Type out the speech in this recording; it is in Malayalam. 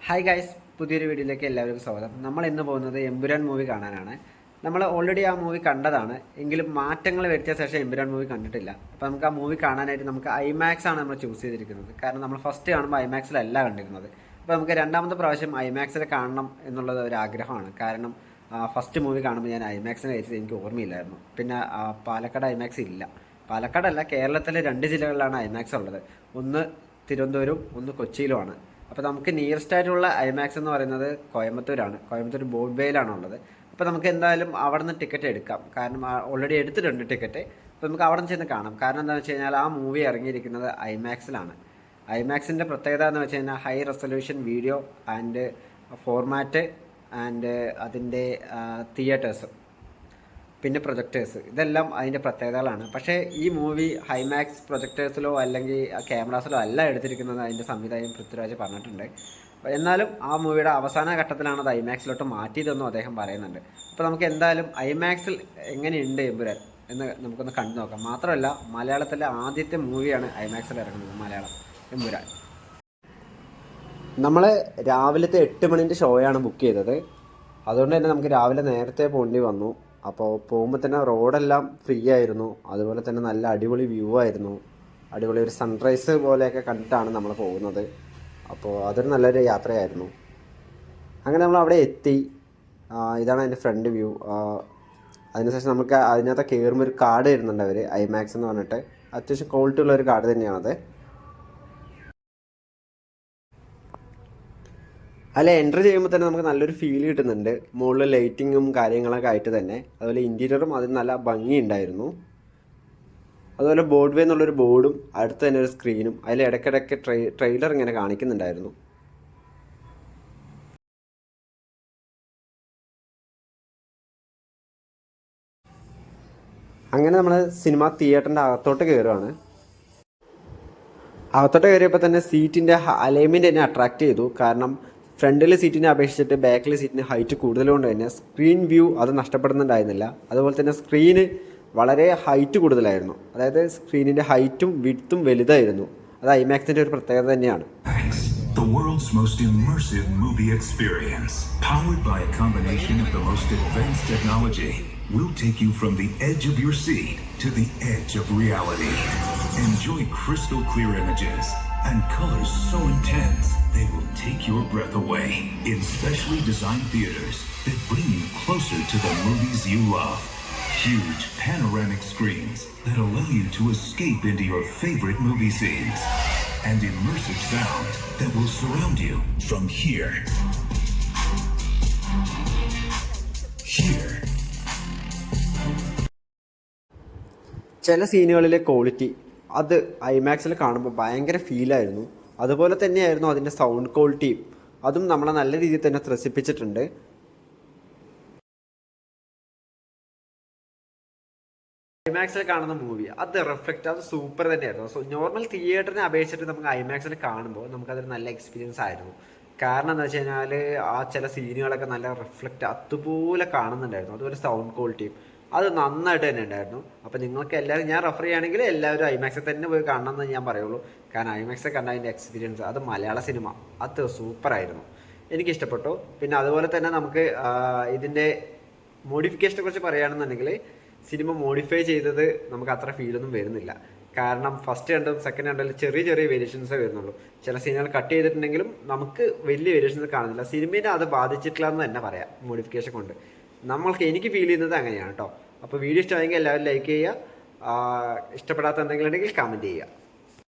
ഹായ് ഗൈസ്, പുതിയൊരു വീഡിയോയിലേക്ക് എല്ലാവർക്കും സ്വാഗതം. നമ്മൾ ഇന്ന് പോകുന്നത് എമ്പുരാൻ മൂവി കാണാനാണ്. നമ്മൾ ഓൾറെഡി ആ മൂവി കണ്ടതാണ്, എങ്കിലും മാറ്റങ്ങൾ വരുത്തിയ ശേഷം എമ്പുരാൻ മൂവി കണ്ടിട്ടില്ല. അപ്പോൾ നമുക്ക് ആ മൂവി കാണാനായിട്ട് നമുക്ക് ഐമാക്സ് ആണ് നമ്മൾ ചൂസ് ചെയ്തിരിക്കുന്നത്. കാരണം നമ്മൾ ഫസ്റ്റ് കാണുമ്പോൾ ഐമാക്സിലല്ല കണ്ടിരുന്നത്. അപ്പോൾ നമുക്ക് രണ്ടാമത്തെ പ്രാവശ്യം ഐമാക്സിൽ കാണണം എന്നുള്ളത് ഒരു ആഗ്രഹമാണ്. കാരണം ഫസ്റ്റ് മൂവി കാണുമ്പോൾ ഞാൻ ഐമാക്സിനെ കഴിച്ചത് എനിക്ക് ഓർമ്മയില്ലായിരുന്നു. പിന്നെ പാലക്കാട് ഐമാക്സ് ഇല്ല. പാലക്കാടല്ല, കേരളത്തിലെ 2 ജില്ലകളിലാണ് ഐമാക്സ് ഉള്ളത്. ഒന്ന് തിരുവനന്തപുരം, ഒന്ന് കൊച്ചിയിലുമാണ്. അപ്പോൾ നമുക്ക് നിയറസ്റ്റ് ആയിട്ടുള്ള ഐമാക്സ് എന്ന് പറയുന്നത് കോയമ്പത്തൂരാണ്. കോയമ്പത്തൂർ ബോഡ്വേയിലാണ് ഉള്ളത്. അപ്പോൾ നമുക്ക് എന്തായാലും അവിടെ നിന്ന് ടിക്കറ്റ് എടുക്കാം. കാരണം ഓൾറെഡി എടുത്തിട്ടുണ്ട് ടിക്കറ്റ്. അപ്പോൾ നമുക്ക് അവിടെ നിന്ന് ചെന്ന് കാണാം. കാരണം എന്താണെന്ന് വെച്ച് കഴിഞ്ഞാൽ ആ മൂവി ഇറങ്ങിയിരിക്കുന്നത് ഐമാക്സിലാണ്. ഐമാക്സിൻ്റെ പ്രത്യേകത എന്ന് വെച്ച് കഴിഞ്ഞാൽ high resolution video and format and അതിൻ്റെ തിയേറ്റേഴ്സ്, പിന്നെ പ്രൊജക്ടേഴ്സ്, ഇതെല്ലാം അതിൻ്റെ പ്രത്യേകതകളാണ്. പക്ഷേ ഈ മൂവി ഹൈമാക്സ് പ്രൊജക്ടേഴ്സിലോ അല്ലെങ്കിൽ ക്യാമറാസിലോ അല്ല എടുത്തിരിക്കുന്നത്. അതിൻ്റെ സംവിധായകൻ പൃഥ്വിരാജ് പറഞ്ഞിട്ടുണ്ട്. എന്നാലും ആ മൂവിയുടെ അവസാന ഘട്ടത്തിലാണ് അത് ഐമാക്സിലോട്ട് മാറ്റിയതെന്നും അദ്ദേഹം പറയുന്നുണ്ട്. അപ്പോൾ നമുക്ക് എന്തായാലും ഐമാക്സിൽ എങ്ങനെയുണ്ട് എമ്പുരാൻ എന്ന് നമുക്കൊന്ന് കണ്ടു നോക്കാം. മാത്രമല്ല, മലയാളത്തിലെ ആദ്യത്തെ മൂവിയാണ് ഐമാക്സിൽ ഇറങ്ങുന്നത്, മലയാളം എമ്പുരാൻ. നമ്മൾ രാവിലത്തെ 8 മണിൻ്റെ ഷോയാണ് ബുക്ക് ചെയ്തത്. അതുകൊണ്ട് തന്നെ നമുക്ക് രാവിലെ നേരത്തെ പോകേണ്ടി വന്നു. അപ്പോൾ പോകുമ്പോൾ തന്നെ റോഡെല്ലാം ഫ്രീ ആയിരുന്നു. അതുപോലെ തന്നെ നല്ല അടിപൊളി വ്യൂ ആയിരുന്നു. അടിപൊളി ഒരു സൺറൈസ് പോലെയൊക്കെ കണ്ടിട്ടാണ് നമ്മൾ പോകുന്നത്. അപ്പോൾ അതൊരു നല്ലൊരു യാത്രയായിരുന്നു. അങ്ങനെ നമ്മൾ അവിടെ എത്തി. ഇതാണ് അതിൻ്റെ ഫ്രണ്ട് വ്യൂ. അതിനുശേഷം നമുക്ക് അതിനകത്ത് കയറുമ്പോൾ ഒരു കാർഡ് തരുന്നുണ്ട് അവർ, ഐമാക്സ് എന്ന് പറഞ്ഞിട്ട്. അത്യാവശ്യം ക്വാളിറ്റി ഉള്ള ഒരു കാർഡ് തന്നെയാണത്. അല്ല, എൻ്റർ ചെയ്യുമ്പോൾ തന്നെ നമുക്ക് നല്ലൊരു ഫീൽ കിട്ടുന്നുണ്ട്. മുകളിൽ ലൈറ്റിങ്ങും കാര്യങ്ങളൊക്കെ ആയിട്ട് തന്നെ. അതുപോലെ ഇൻറ്റീരിയറും അതിന് നല്ല ഭംഗിയുണ്ടായിരുന്നു. അതുപോലെ ബോർഡ് വേ എന്നുള്ളൊരു ബോർഡും അടുത്ത് തന്നെ ഒരു സ്ക്രീനും, അതിൽ ഇടയ്ക്കിടയ്ക്ക് ട്രെയിലർ ഇങ്ങനെ കാണിക്കുന്നുണ്ടായിരുന്നു. അങ്ങനെ നമ്മൾ സിനിമ തിയേറ്ററിൻ്റെ അകത്തോട്ട് കയറുകയാണ്. അകത്തോട്ട് കയറിയപ്പോൾ തന്നെ സീറ്റിൻ്റെ അലൈൻമെൻറ്റ് എന്നെ അട്രാക്റ്റ് ചെയ്തു. കാരണം ഫ്രണ്ടിലെ സീറ്റിനെ അപേക്ഷിച്ചിട്ട് ബാക്കിലെ സീറ്റിന് ഹൈറ്റ് കൂടുതലുകൊണ്ട് തന്നെ സ്ക്രീൻ വ്യൂ അത് നഷ്ടപ്പെടുന്നുണ്ടായിരുന്നില്ല. അതുപോലെ തന്നെ സ്ക്രീന് വളരെ ഹൈറ്റ് കൂടുതലായിരുന്നു. അതായത് സ്ക്രീനിൻ്റെ ഹൈറ്റും വിഡ്ത്തും വലുതായിരുന്നു. അത് ഐമാക്സിൻ്റെ ഒരു പ്രത്യേകത തന്നെയാണ്. The world's most immersive movie experience, powered by a combination of the most advanced technology, will take you from the edge of your seat to the edge of reality. Enjoy crystal clear images and colors so intense they will take your breath away in specially designed theaters that bring you closer to the movies you love. Huge panoramic screens that allow you to escape into your favorite movie scenes, and immersive sound that will surround you from here. ചില സീനുകളിലെ ക്വാളിറ്റി അത് ഐമാക്സിൽ കാണുമ്പോൾ ഭയങ്കര ഫീലായിരുന്നു. അതുപോലെ തന്നെയായിരുന്നു അതിൻ്റെ സൗണ്ട് ക്വാളിറ്റിയും. അതും നമ്മളെ നല്ല രീതിയിൽ തന്നെ ത്രസിപ്പിച്ചിട്ടുണ്ട്. ഐമാക്സിൽ കാണുന്ന മൂവി അത് റിഫ്ലക്റ്റ്, അത് സൂപ്പർ തന്നെയായിരുന്നു. സോ നോർമൽ തിയേറ്ററിനെ അപേക്ഷിച്ചിട്ട് നമുക്ക് ഐമാക്സിൽ കാണുമ്പോൾ നമുക്കതൊരു നല്ല എക്സ്പീരിയൻസ് ആയിരുന്നു. കാരണം എന്താ വെച്ച് കഴിഞ്ഞാൽ ആ ചില സീനുകളൊക്കെ നല്ല റിഫ്ലക്റ്റ് അതുപോലെ കാണുന്നുണ്ടായിരുന്നു. അതുപോലെ സൗണ്ട് ക്വാളിറ്റിയും അത് നന്നായിട്ട് തന്നെ ഉണ്ടായിരുന്നു. അപ്പോൾ നിങ്ങൾക്ക് എല്ലാവരും, ഞാൻ റെഫർ ചെയ്യുകയാണെങ്കിൽ എല്ലാവരും ഐമാക്സിൽ തന്നെ പോയി കാണണം എന്ന് ഞാൻ പറയുള്ളൂ. കാരണം ഐമാക്സിൽ കണ്ട അതിൻ്റെ എക്സ്പീരിയൻസ്, അത് മലയാള സിനിമ അത് സൂപ്പറായിരുന്നു, എനിക്കിഷ്ടപ്പെട്ടു. പിന്നെ അതുപോലെ തന്നെ നമുക്ക് ഇതിൻ്റെ മോഡിഫിക്കേഷനെ കുറിച്ച് പറയുകയാണെന്നുണ്ടെങ്കിൽ സിനിമ മോഡിഫൈ ചെയ്തത് നമുക്ക് അത്ര ഫീലൊന്നും വരുന്നില്ല. കാരണം ഫസ്റ്റ് കണ്ടും സെക്കൻഡ് കണ്ടും ചെറിയ ചെറിയ വേരിയേഷൻസേ വരുന്നുള്ളൂ. ചില സീനുകൾ കട്ട് ചെയ്തിട്ടുണ്ടെങ്കിലും നമുക്ക് വലിയ വേരിയേഷൻസ് കാണുന്നില്ല. സിനിമയെ അത് ബാധിച്ചിട്ടില്ല എന്ന് തന്നെ പറയാം മോഡിഫിക്കേഷൻ കൊണ്ട്. എനിക്ക് ഫീൽ ചെയ്യുന്നത് അങ്ങനെയാണ് കേട്ടോ. അപ്പോൾ വീഡിയോ ഇഷ്ടമായെങ്കിൽ എല്ലാവരും ലൈക്ക് ചെയ്യുക. ഇഷ്ടപ്പെടാത്ത എന്തെങ്കിലും ഉണ്ടെങ്കിൽ കമൻറ്റ് ചെയ്യുക.